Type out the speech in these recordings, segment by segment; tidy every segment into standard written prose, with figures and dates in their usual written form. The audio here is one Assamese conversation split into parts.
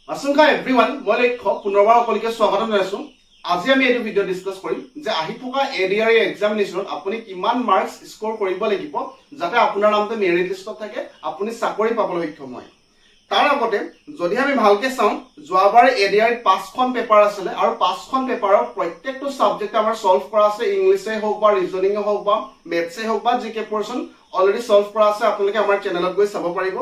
Asunka everyone, মই লক্ষ্য পুনৰবাৰ সকলোকে স্বাগতম জনাইছো। আজি আমি এই ভিডিও ডিসকাস কৰিম যে আহি থকা এডিআৰ এক্সামিনেশনত আপুনি কিমান মাৰ্কস স্কোৰ কৰিব লাগিব যাতে আপোনাৰ নামটো মেৰিট লিষ্টত থাকে আপুনি চাকৰি পাবলৈ সক্ষম হয়। তাৰ আগতে যদি আমি ভালকে চাওঁ যোৱাবাৰ এডিআৰ 5খন পেপাৰ আছিল আৰু 5খন পেপাৰৰ প্ৰত্যেকটো সাবজেক্ট আমাৰ সলভ কৰা আছে ইংলিশে হোক বা ৰিজনিং হোক বা মেথছে হোক বা জিকে পোৰশন অলৰেডি সলভ কৰা আছে আপোনালোকে আমাৰ চেনেলত গৈ চাব পাৰিব।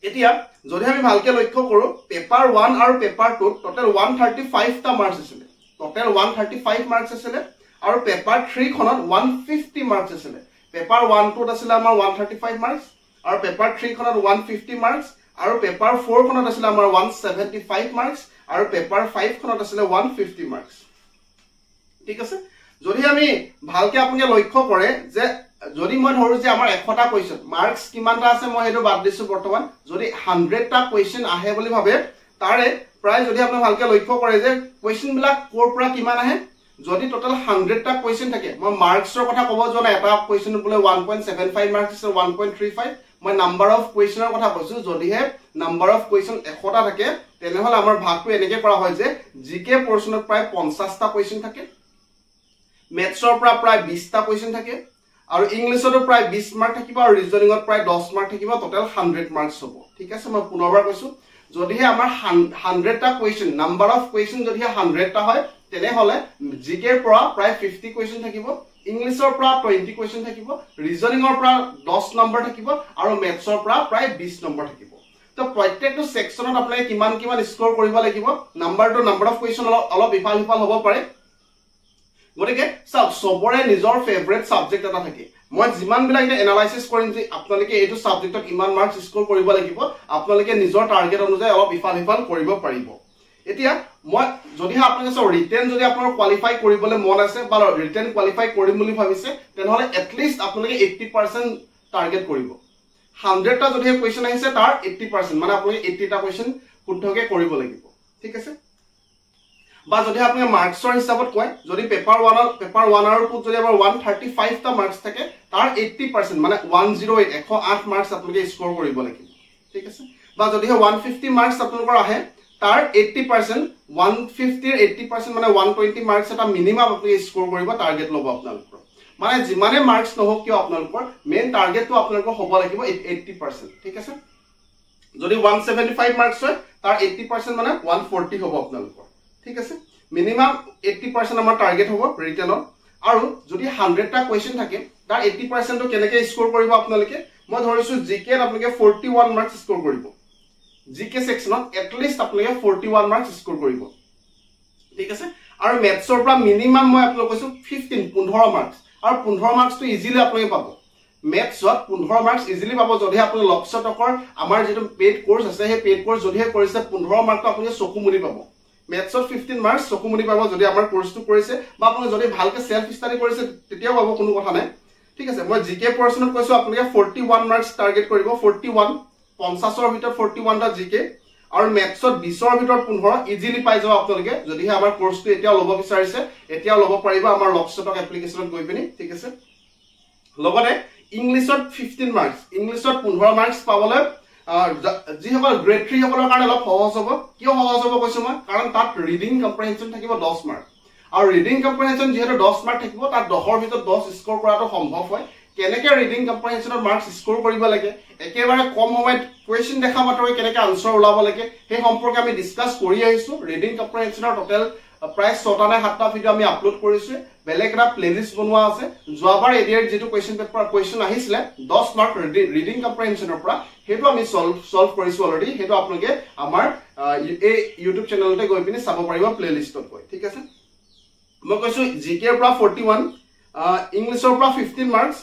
এতিয়া যদি আমি ভালকে লক্ষ্য কৰো পেপাৰ 1 আৰু পেপাৰ 2 টোটাল 135 টা মাৰ্কস আছিল টোটাল 135 মাৰ্কস আছিল আৰু পেপাৰ 3 খনত 150 মাৰ্কস আছিল পেপাৰ 1 টোত আছিল আমাৰ 135 মাৰ্কস আৰু পেপাৰ 3 খনত 150 মাৰ্কস আৰু পেপাৰ 4 খনত আছিল আমাৰ 175 মাৰ্কস আৰু পেপাৰ 5 খনত আছিল 150 মাৰ্কস ঠিক আছে। যদি আমি ভালকে আপুনি লক্ষ্য কৰে যে যদি মই ধৰো যে আমাৰ 100টা কোৱেশ্চন মাৰ্কস কিমানটা আছে মই হেতু বাদ দিছো বৰ্তমান যদি 100টা কোৱেশ্চন আহে বুলি ভাবে তাৰে প্ৰায় যদি আপুনি ভালকে লক্ষ্য কৰে যে কোৱেশ্চন বিলাক কোৰ পৰা কিমান আহে যদি টোটাল 100টা কোৱেশ্চন থাকে মই মাৰ্কসৰ কথা ক'ব জনা এটা কোৱেশ্চন বোলে 1.75 মাৰ্কস আছে 1.35 মই নাম্বাৰ অফ কোৱেশ্চনৰ কথা কৈছো যদিহে নাম্বাৰ অফ কোৱেশ্চন 100টা থাকে তেনেহলে আমাৰ ভাগটো এনেকে কৰা হয় যে জিকে পোৰশনত প্ৰায় 50টা কোৱেশ্চন থাকে মেথছৰ পৰা প্ৰায় 20টা কোৱেশ্চন থাকে আৰু ইংলিশতো প্ৰায় 20 মাৰ্ক থাকিব আৰু ৰিজনিংত প্ৰায় 10 মাৰ্ক থাকিব টোটাল 100 মাৰ্কস হ'ব ঠিক আছে। মই পুনৰবাৰ কৈছো যদিহে আমাৰ 100টা কোৱেশ্চন নাম্বাৰ অফ কোৱেশ্চন যদিহে 100টা হয় তেনেহলে জিকেৰ পৰা প্ৰায় 50 কোৱেশ্চন থাকিব ইংলিশৰ পৰা 20 কোৱেশ্চন থাকিব ৰিজনিংৰ পৰা 10 নম্বৰ থাকিব আৰু মেথছৰ পৰা প্ৰায় 20 নম্বৰ থাকিব। তো প্ৰত্যেকটো সেকশনত আপোনালোকে কিমান স্কোৰ কৰিব লাগিব নাম্বাৰ অফ কোৱেশ্চন অলপ ইফাল সিফাল হ'ব পাৰে গতিকে সবৰে নিজৰ ফেভাৰিট সাবজেক্ট এটা থাকে মই যিমান বিলাক এনালাইসিস কৰিম যে আপোনালোকে এইটো সাবজেক্টত ইমান মাৰ্কস স্কোৰ কৰিব লাগিব আপোনালোকে নিজৰ টাৰ্গেট অনুযায়ী অলপ ইফাল সিফাল কৰিব পাৰিব। এতিয়া মই যদিহে আপোনালোকে ৰিটেন যদি আপোনাৰ কোৱালিফাই কৰিবলৈ মন আছে বা ৰিটেন কোৱালিফাই কৰিম বুলি ভাবিছে তেনেহলে এটলিষ্ট আপোনালোকে 80% টাৰ্গেট কৰিব 100টা যদি কোৱেশ্চন আহিছে তাৰ 80% মানে আপোনালোকে 80টা কোৱেশ্চন শুদ্ধকে কৰিব লাগিব ঠিক আছে। বা যদি আপুনি মাৰ্কসৰ হিচাপত কয় যদি পেপাৰ 1 আৰু 2 যদি আমাৰ 135 টা মাৰ্কস থাকে তাৰ 80% মানে 108 মাৰ্কস আপোনালোকে স্কোৰ কৰিব লাগিব ঠিক আছে। বা যদি 150 মাৰ্কস আপোনালোকৰ আহে তাৰ 80% 150 ৰ 80% মানে 120 মাৰ্কস এটা মিনিমাম আপোনালোকে স্কোৰ কৰিব টাৰ্গেট ল'ব আপোনালোকৰ মানে যিমানে মাৰ্কস নহওক কিয় আপোনালোকৰ মেইন টাৰ্গেটটো আপোনালোকৰ হ'ব লাগিব 80% ঠিক আছে। যদি 175 মাৰ্কস হয় তাৰ 80% মানে 140 হ'ব আপোনালোকৰ ঠিক আছে মিনিমাম 80% আমাৰ টাৰ্গেট হ'ব ৰিটেনত আৰু যদি 100টা কোৱেশ্চন থাকে তাৰ 80% টো কেনেকৈ স্কোৰ কৰিব আপোনালোকে মই ধৰিছো জিকে আপোনালোকে 41 মাৰ্কস স্কোৰ কৰিব জিকে সেকশনত এটলিষ্ট আপোনালোকে 41 মাৰ্কস স্কোৰ কৰিব ঠিক আছে। আৰু মেথছৰ পৰা মিনিমাম মই আপোনালোকক কৈছো 15 মাৰ্কস আৰু 15 মাৰ্কসটো ইজিলি আপোনালোকে পাব মেথছত 15 মাৰ্কস ইজিলি পাব যদি আপুনি লক্ষ্যটকৰ আমাৰ যেটো পেড কোৰ্স আছে সেই পেড কোৰ্স যদিহে কৰিছে 15 মাৰ্কটো আপুনি চকুমুনি পাব মেথছত 15 মাৰ্কস চকুমুনি পাব যদি আমাৰ কোৰ্সটো কৰিছে বা আপুনি যদি ভালকে সেলফ ষ্টাডি কৰিছে তেতিয়াও পাব কোনো কথা নাই ঠিক আছে। মই জিকে পোৰশনত কৈছো আপোনালোকে 41 মাৰ্কস টাৰ্গেট কৰিব 41 50ৰ ভিতৰত 41 টা জিকে আৰু মেথছত 20ৰ ভিতৰত 15 ইজিলি পাই যাব আপোনালোকে যদিহে আমাৰ কোৰ্সটো এতিয়াও ল'ব বিচাৰিছে এতিয়াও ল'ব পাৰিব আমাৰ লক্ষ্যটক এপ্লিকেশনত গৈ পিনি ঠিক আছে। লগতে ইংলিশত 15 মাৰ্কস ইংলিশত 15 মাৰ্কস পাবলৈ যিসকল গ্ৰেড 3 সকলৰ কাৰণে অলপ সহজ হ'ব কিয় সহজ হ'ব কৈছো মই কাৰণ তাত ৰিডিং কম্প্ৰিহেনশন থাকিব 10 মাৰ্ক আৰু ৰিডিং কম্প্ৰিহেনশন যেহেতু 10 মাৰ্ক থাকিব তাত 10ৰ ভিতৰত 10 স্কোৰ কৰাটো সম্ভৱ হয় কেনেকৈ ৰিডিং কম্প্ৰিহেনশনৰ মাৰ্কস স্কোৰ কৰিব লাগে একেবাৰে কম সময়ত কোৱেশ্চন দেখা মাত্ৰই কেনেকৈ আনসাৰ ওলাব লাগে সেই সম্পৰ্কে আমি ডিসকাস কৰি আহিছো ৰিডিং কম্প্ৰিহেনশনৰ টোটাল প্ৰায় 6টা নে 7টা ভিডিও আমি আপলোড কৰিছো বেলেগ এটা প্লেলিষ্ট বনোৱা আছে যোৱাবাৰ এডিআৰ যেটো কোৱেশ্চন আহিছিল 10 মাৰ্ক ৰিডিং কম্প্ৰিহেনশনৰ পৰা হেতু আমি সলভ কৰিছো অলৰেডি হেতু আপোনালোকে আমাৰ এই ইউটিউব চেনেলতে গৈ পিনি চাব পাৰিব প্লেলিষ্টত গৈ ঠিক আছে। মই কৈছো জিকেৰ পৰা 41 ইংলিশৰ পৰা 15 মাৰ্কস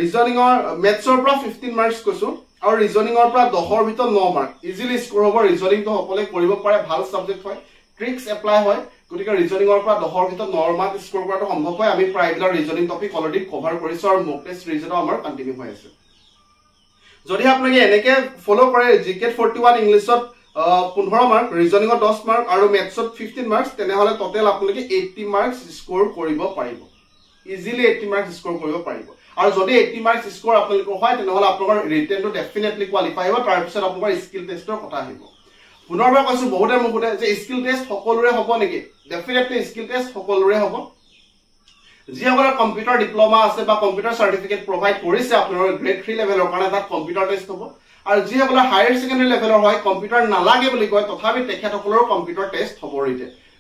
ৰিজনিংৰ মেথছৰ পৰা 15 মাৰ্কস কৈছো আৰু ৰিজনিংৰ পৰা 10ৰ ভিতৰত 9 মাৰ্ক ইজিলি স্কোৰ হ'ব ৰিজনিংটো সকলোৱে কৰিব পাৰে ভাল সাবজেক্ট হয় ট্ৰিক্স এপ্লাই হয় গতিকে ৰিজনিংৰ পৰা 10ৰ ভিতৰত 9 মাৰ্ক স্কোৰ কৰাটো সম্ভৱ হয় আমি প্ৰায়বিলাক ৰিজনিং টপিক অলৰেডি কভাৰ কৰিছো আৰু মক টেষ্ট ৰিজনো আমাৰ কন্টিনিউ হৈ আছে যদি আপোনালোকে এনেকে ফলো কৰে জিকে 41 ইংলিশত 15 মাৰ্ক ৰিজনিংত 10 মাৰ্ক আৰু মেথছত 15 মাৰ্কস তেনেহলে টোটাল আপোনালোকে 80 মাৰ্কস স্কোৰ কৰিব পাৰিব ইজিলি 80 মাৰ্কস স্কোৰ কৰিব পাৰিব আৰু যদি 80 মাৰ্কস স্কোৰ আপোনালোকৰ হয় তেনেহলে আপোনালোকৰ ৰিটেনটো ডেফিনেটলি কোৱালিফাই হ'ব তাৰ পিছত আপোনালোকৰ স্কিল টেষ্টৰ কথা আহিব পুনৰবাৰ কৈছো বহুতে মোক সুধে যে স্কিল টেষ্ট সকলোৰে হ'ব নেকি ডেফিনেটলি স্কিল টেষ্ট সকলোৰে হ'ব যিসকলৰ কম্পিউটাৰ ডিপ্লোমা আছে বা কম্পিউটাৰ সাৰ্টিফিকেট প্ৰভাইড কৰিছে আপোনালোকৰ গ্ৰেড 3 লেভেলৰ কাৰণে তাত কম্পিউটাৰ টেষ্ট হ'ব আৰু যিসকলৰ হায়াৰ সেকেন্ডাৰী লেভেলৰ হয় কম্পিউটাৰ নালাগে বুলি কয় তথাপি তেখেতসকলৰ কম্পিউটাৰ টেষ্ট হ'ব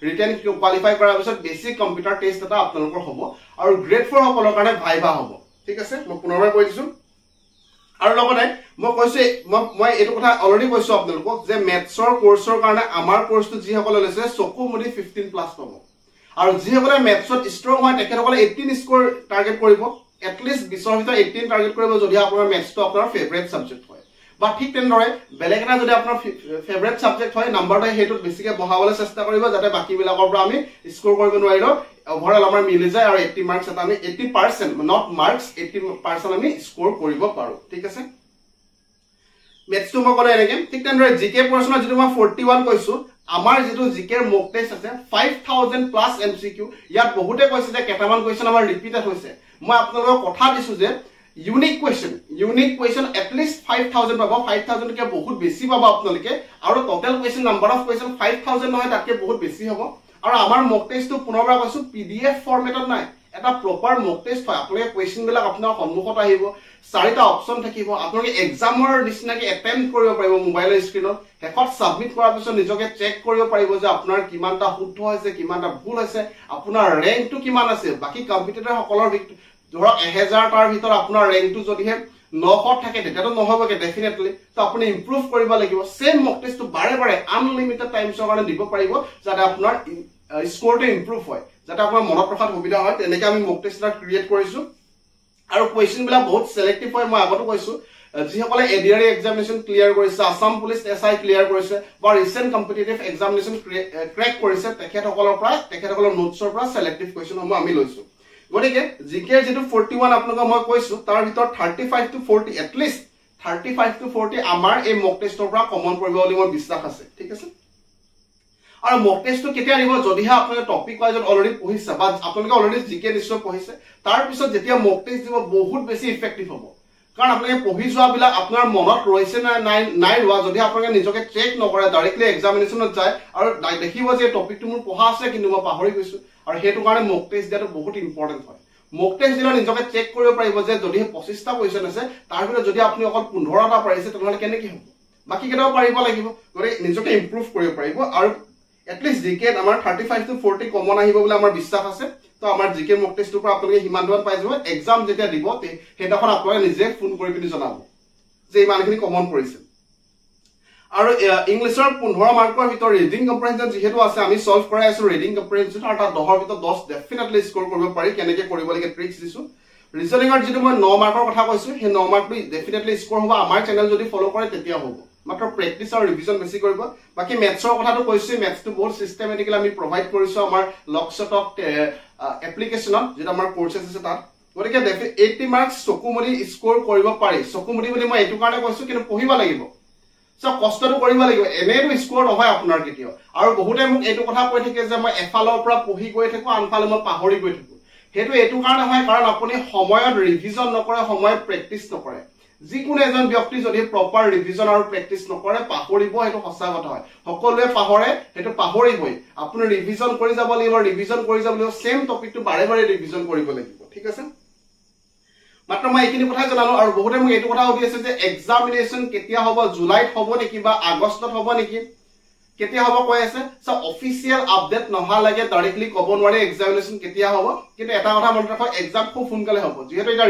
ৰিটেন কোৱালিফাই কৰাৰ পিছত বেসিক কম্পিউটাৰ টেষ্ট এটা আপোনালোকৰ হ'ব আৰু গ্ৰেড 4 সকলৰ কাৰণে ভাইভা হ'ব ঠিক আছে মই পুনৰবাৰ কৈ দিছো আৰু লগতে মই কৈছো মই এইটো কথা অলৰেডি কৈছো আপোনালোকক যে মেথছৰ কোৰ্সৰ কাৰণে আমাৰ কোৰ্সটো যিসকলে লৈছে চকুমুদি 15 প্লাস পাব আৰু যিসকলে মেথছত ষ্ট্ৰং হয় তেখেতসকলে 18 স্কোৰ টাৰ্গেট কৰিব এটলিষ্ট 20ৰ ভিতৰত 18 টাৰ্গেট কৰিব যদি আপোনাৰ মেথছটো আপোনাৰ ফেভাৰিট সাবজেক্ট হয় বা ঠিক তেনেদৰে বেলেগ এটা যদি আপোনাৰ ফেভাৰিট সাবজেক্ট হয় নাম্বাৰটো হেতুত বেছিকৈ বহাবলৈ চেষ্টা কৰিব যাতে বাকি বিলাকৰ পৰা আমি স্কোৰ কৰিব নোৱাৰিলো ওভাৰঅল আমাৰ মিলি যায় আৰু 80 মাৰ্কস এটা আমি 80% নট মাৰ্কস 80% আমি স্কোৰ কৰিব পাৰো ঠিক আছে মেথছটো মই ক'লে এনেকে ঠিক তেনেদৰে জিকে পৰ্চনৰ যেটো মই 41 কৈছো আমাৰ যেটো জিকেৰ মক টেষ্ট আছে 5000 প্লাস এমসিকিউ ইয়াত বহুতে কৈছে যে কেটামান কোৱেশ্চন আমাৰ ৰিপিটেড হৈছে মই আপোনালোকক কথা দিছো যে ইউনিক কোৱেশ্চন এটলিষ্ট 5000 পাব 5000 কে বহুত বেছি পাব আপোনালোকে আৰু total question number of question 5000 নহয় তাতকে বহুত বেছি হ'ব আৰু আমাৰ মক টেষ্টটো পুনৰবাৰ কৈছো পিডিএফ ফৰমেটত নাই এটা প্ৰপাৰ মক টেষ্ট হয় আপোনালোকে কোৱেশ্চন বিলাক আপোনাৰ সন্মুখত আহিব চাৰিটা অপচন থাকিব আপোনালোকে এক্সামৰ নিচিনাকে এটেম্প কৰিব পাৰিব মোবাইলৰ স্ক্ৰিনত হেকত সাবমিট কৰাৰ পিছত নিজকে চেক কৰিব পাৰিব যে আপোনাৰ কিমানটা শুদ্ধ হৈছে কিমানটা ভুল হৈছে আপোনাৰ ৰেংকটো কিমান আছে বাকি কম্পিটিটৰ সকলৰ ধৰক 1000 টাৰ ভিতৰত আপোনাৰ ৰেংকটো যদিহে 900 থাকে তেতিয়াতো নহবকে ডেফিনেটলি তো আপুনি ইমপ্ৰুভ কৰিব লাগিব সেম মক টেষ্টটো বাৰে বাৰে আনলিমিটেড টাইমছৰ কাৰণে দিব পাৰিব যাতে আপোনাৰ স্কোৰটো ইমপ্ৰুভ হয় যাতে আপোনাৰ মনত ৰখাত সুবিধা হয় তেনেকৈ আমি মক টেষ্ট এটা ক্ৰিয়েট কৰিছো আৰু কোৱেশ্চন বিলাক বহুত সিলেক্টিভ হয় মই আগতে কৈছো যিসকলে এডিআৰই এক্সামিনেশন ক্লিয়াৰ কৰিছে আসাম পুলিচ এসআই ক্লিয়াৰ কৰিছে বা ৰিসেন্ট কম্পিটিটিভ এক্সামিনেশন ক্ৰেক কৰিছে তেখেতসকলৰ নোটছৰ পৰা সিলেক্টিভ কোৱেশ্চন আমি লৈছো গতিকে জিকে যেটো 41 আপোনাক মই কৈছো তাৰ ভিতৰত 35 to 40 এটলিষ্ট 35 to 40 আমাৰ এই মক টেষ্টৰ পৰা কমন পৰিব বুলি মই বিশ্বাস আছে ঠিক আছে আৰু মক টেষ্টটো কেতিয়া দিব যদিহে আপোনালোকে টপিক ওয়াইজত অলৰেডি পঢ়িছে বা আপোনালোকে অলৰেডি জিকে নিশ্চয় পঢ়িছে তাৰ পিছত যেতিয়া মক টেষ্ট দিব বহুত বেছি ইফেক্টিভ হ'ব কাৰণ আপোনালোকে পঢ়ি যোৱা বিলাক আপোনাৰ মনত ৰৈছে না নাই ৰোৱা যদি আপোনালোকে নিজকে চেক নকৰে ডাইৰেক্টলি এক্সামিনেশনত যায় আৰু দেখিব যে টপিকটো মোৰ পঢ়া আছে কিন্তু মই পাহৰি গৈছো আৰু হেতু কাৰণে মক টেষ্ট দিয়াটো বহুত ইম্পৰ্টেন্ট হয় মক টেষ্ট দিলে নিজকে চেক কৰিব পাৰিব যে যদি 25টা কোৱেশ্চন আছে তাৰ ভিতৰত যদি আপুনি অকল 15টা পাৰিছে তেনেহলে কেনেকৈ হ'ব বাকি কেইটাও পাৰিব লাগিব গৰে নিজকে ইমপ্ৰুভ কৰিব পাৰিব আৰু এটলিষ্ট জিকে আমাৰ 35 to 40 কমন আহিব বুলি আমাৰ বিশ্বাস আছে তো আমাৰ জিকে মক টেষ্টৰ পৰা আপোনালোকে হিমানদুৱান পাই যাব এক্সাম যেতিয়া দিব হেতাখন আপোনালোকে নিজে ফোন কৰি পিনি জনাব যে ইমানখিনি কমন পৰিছে আৰু ইংলিছৰ 15 মাৰ্কৰ ভিতৰত ৰিডিং কম্প্ৰিহেনশন যেহেতু আছে আমি সলভ কৰাই আছো ৰিডিং কম্প্ৰিহেনশন আৰু তাৰ 10ৰ ভিতৰত 10 ডেফিনেটলি স্কোৰ কৰিব পাৰি কেনেকৈ কৰিব লাগে ট্ৰিক্স দিছো ৰিজনিংৰ যেটো মই 9 মাৰ্কৰ কথা কৈছো সেই 9 মাৰ্কটো ডেফিনেটলি স্কোৰ হ'ব আমাৰ চেনেল যদি ফলো কৰে তেতিয়া হ'ব মাত্ৰ প্ৰেক্টিস আৰু ৰিভিজন বেছি কৰিব বাকি মেথছৰ কথাটো কৈছো মেথছটো বহুত সিস্টেমেটিক্যালি আমি প্ৰভাইড কৰিছো আমাৰ লকছটক এপ্লিকেশনত যেটা আমাৰ কোৰ্সেছ আছে তাত গতিকে 80 মাৰ্কস চকুমুদি স্কোৰ কৰিব পাৰি চকুমুদি বুলি মই এটো কাৰণে কৈছো কিন্তু পঢ়িব লাগিব সো কষ্টটো কৰিব লাগিব এনেটো স্কোৰ নহয় আপোনাৰ কেতিয়াও আৰু বহুতে মোক এটো কথা কৈ থাকে যে মই এফালৰ পৰা পঢ়ি গৈ থাকো আনফালে মই পাহৰি গৈ থাকো হেতু এটো কাৰণে হয় কাৰণ আপুনি সময়ত ৰিভিজন নকৰে সময়ত প্ৰেক্টিস নকৰে যিকোনো এজন ব্যক্তি যদি প্ৰপাৰ ৰিভিজন আৰু প্ৰেক্টিস নকৰে পাহৰিব হেতু সঁচা কথা হয় সকলোৱে পাহৰে হেতু পাহৰিবই আপুনি ৰিভিজন কৰি যাব লাগিব সেম টপিকটো বাৰে বাৰে ৰিভিজন কৰিব লাগিব ঠিক আছে মাত্ৰ মই এইখিনি কথা জনালো আৰু বহুতে মোক এটো কথা সুধি আছে যে এক্সামিনেশন কেতিয়া হ'ব জুলাইত হ'ব নেকি বা আগষ্টত হ'ব নেকি কেতিয়া হ'ব কৈ আছে সো অফিচিয়েল আপডেট নহা লাগে ডাইৰেক্টলি ক'ব নোৱাৰে এক্সামিনেশন কেতিয়া হ'ব কিন্তু এটা কথা মনত ৰাখক এক্সাম খুব সোনকালে হ'ব যেহেতু এটা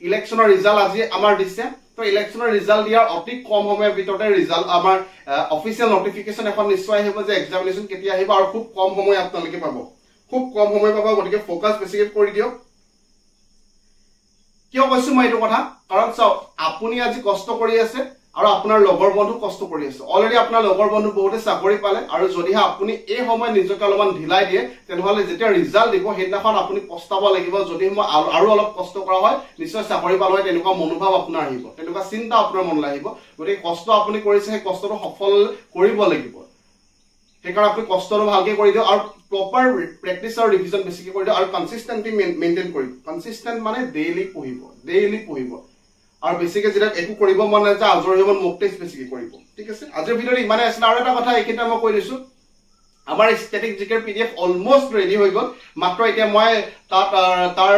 ইলেকশনৰ ৰিজাল্ট আজি আমাৰ দিছে তো ইলেকশনৰ ৰিজাল্ট দিয়াৰ অতি কম সময়ৰ ভিতৰতে ৰিজাল্ট আমাৰ অফিচিয়েল নটিফিকেশন এখন নিশ্চয় আহিব যে এক্সামিনেশন কেতিয়া আহিব আৰু খুব কম সময় আপোনালোকে পাব গতিকে ফোকাস বেছিকৈ কৰি দিয়ক কিয় কৈছো মই এটো কথা কাৰণ চাওক আপুনি আজি কষ্ট কৰি আছে আৰু আপোনাৰ লগৰ বন্ধু কষ্ট কৰি আছে অলৰেডি আপোনাৰ লগৰ বন্ধু বহুতে চাকৰি পালে আৰু যদিহে আপুনি এই সময় নিজকে অলপমান ঢিলাই দিয়ে তেনেহলে যেতিয়া ৰিজাল্ট দিব হেদিনাখন আপুনি পস্তাব লাগিব যদি মই আৰু অলপ কষ্ট কৰা হয় নিশ্চয় চাকৰি পালে হয় তেনেকুৱা মনোভাৱ আপোনাৰ আহিব তেনেকুৱা চিন্তা আপোনাৰ মনলৈ আহিব গতিকে কষ্ট আপুনি কৰিছে সেই কষ্টটো সফল কৰিব লাগিব সেইকাৰণে আপুনি কষ্টটো ভালকে কৰি দিও আৰু প্ৰপাৰ প্ৰেক্টিস আৰু ৰিভিজন বেছিকৈ কৰি দিও আৰু কনসিস্টেন্সি মেইনটেইন কৰিব কনসিস্টেন্ট মানে ডেইলি পঢ়িব আৰু বেছিকৈ যেটা একো কৰিব মন নাই যে আজৰি হ'ব মক টেষ্ট বেছিকৈ কৰিব ঠিক আছে আজিৰ ভিডিঅ'ত ইমানে আছিল আৰু এটা কথা এইখিনিতে মই কৈ দিছো আমাৰ ষ্টেটিক জিকেৰ পিডিএফ অলমোষ্ট ৰেডি হৈ গ'ল মাত্ৰ এতিয়া মই তাৰ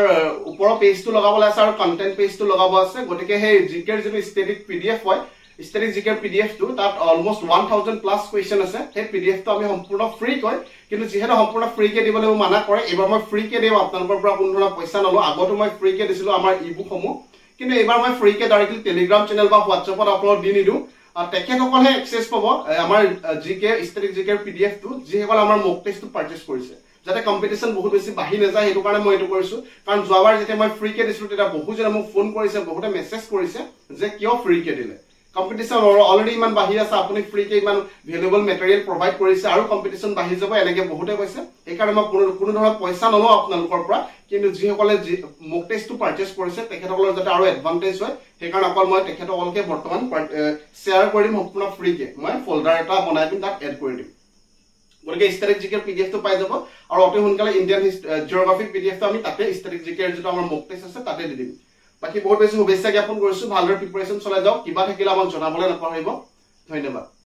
ওপৰৰ পেজটো লগাবলৈ আছে আৰু কন্টেন্ট পেজটো লগাব আছে গতিকে সেই জিকেৰ যিটো ষ্টেটিক পিডিএফ হয় ষ্টেটিক জিকেৰ পিডিএফটো তাত অলমোষ্ট 1000 প্লাস কুৱেশ্যন আছে সেই পিডিএফটো আমি সম্পূৰ্ণ ফ্ৰী কৈ কিন্তু যেহেতু সম্পূৰ্ণ ফ্ৰী কে দিবলৈ মানা কৰে এবাৰ মই ফ্ৰী কে দিম আপোনালোকৰ পৰা কোনো ধৰণৰ পইচা নলওঁ আগতো মই ফ্ৰী কে দিছিলো আমাৰ ইবুক সমূহ কিন্তু এবাৰ মই ফ্ৰী কে ডাইৰেক্টলি টেলিগ্ৰাম চেনেল বা হোৱাটছএপত আপলোড দি নিদু তেখেতসকলে এক্সেছ পাব আমাৰ জিকে ষ্টেটিক জিকেৰ পিডিএফটো যিসকল আমাৰ মক টেষ্টটো পাৰচেজ কৰিছে যাতে কম্পিটিশন বহুত বেছি বাঢ়ি নাযায় সেইটো কাৰণে মই এইটো কৰিছো কাৰণ যোৱাবাৰ যেতিয়া মই ফ্ৰী কে দিছিলো তেতিয়া বহুজনে মোক ফোন কৰিছে বহুতে মেছেজ কৰিছে যে কিয় ফ্ৰী কে দিলে কম্পিটিশন অলৰেডি ইমান বাঢ়ি আছে আপুনি ফ্ৰী কে ইমান ভ্যালুয়েবল মেটেৰিয়েল প্ৰভাইড কৰিছে আৰু কম্পিটিশন বাঢ়ি যাব এনেকে বহুতে কৈছে এই কাৰণে মই কোনো ধৰণৰ পইচা নলওঁ আপোনালোকৰ পৰা কিন্তু যিসকলে মক টেষ্টটো পাৰচেজ কৰিছে তেখেতসকলৰ যাতে আৰু এডভান্টেজ হয় সেই কাৰণে অকল মই তেখেতসকলকে বৰ্তমান শ্বেয়াৰ কৰিম সম্পূৰ্ণ ফ্ৰী কে মই ফোল্ডাৰ এটা বনাই দিম তাত এড কৰি দিম গতিকে ষ্টেটিক জিকেৰ পিডিএফটো পাই যাব আৰু অতি সোনকালে ইণ্ডিয়ান জিঅ'গ্ৰাফিক পিডিএফটো আমি তাতে ষ্টেটিক জিকেৰ যেটো আমাৰ মক টেষ্ট আছে তাতে দি দিম বাকি বহুত বেছি শুভেচ্ছা জ্ঞাপন কৰিছো ভালদৰে প্ৰিপাৰেচন চলাই যাওক কিবা থাকিলে আমাক জনাবলৈ নাপাহৰিব ধন্যবাদ